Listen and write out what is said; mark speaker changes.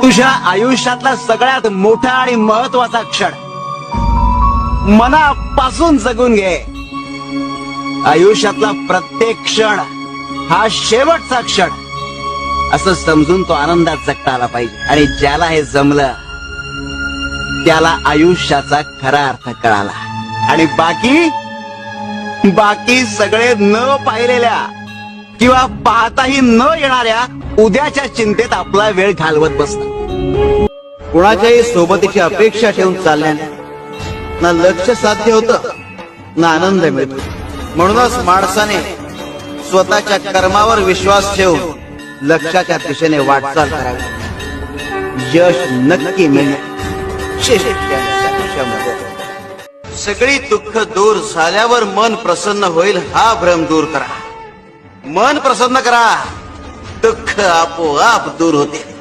Speaker 1: तुझ्या आयुष्यातला सगळ्यात मोठा आणि महत्वाचा क्षण मनापासून जगून घे. आयुष्यातला प्रत्येक क्षण हा शेवटचा क्षण असं समजून तो आनंदात जगता आला पाहिजे. आणि ज्याला हे जमलं त्याला आयुष्याचा खरा अर्थ कळाला. आणि बाकी सगळे न पाहिलेल्या किंवा पाहताही न येणाऱ्या उद्याच्या चिंतेत आपला वेळ घालवत बसतात. कुणाच्याही सोबतीची अपेक्षा ठेवून चालल्याने ना लक्ष साध्य होतं ना आनंद मिळतो. म्हणूनच माणसाने स्वतःच्या कर्मावर विश्वास ठेवून लक्ष्याच्या दिशेने वाटचाल करावी. यश नक्की मिळेल. सगळी दुःख दूर झाल्यावर मन प्रसन्न होईल हा भ्रम दूर करा. मन प्रसन्न करा, दुःख आपोआप दूर होते.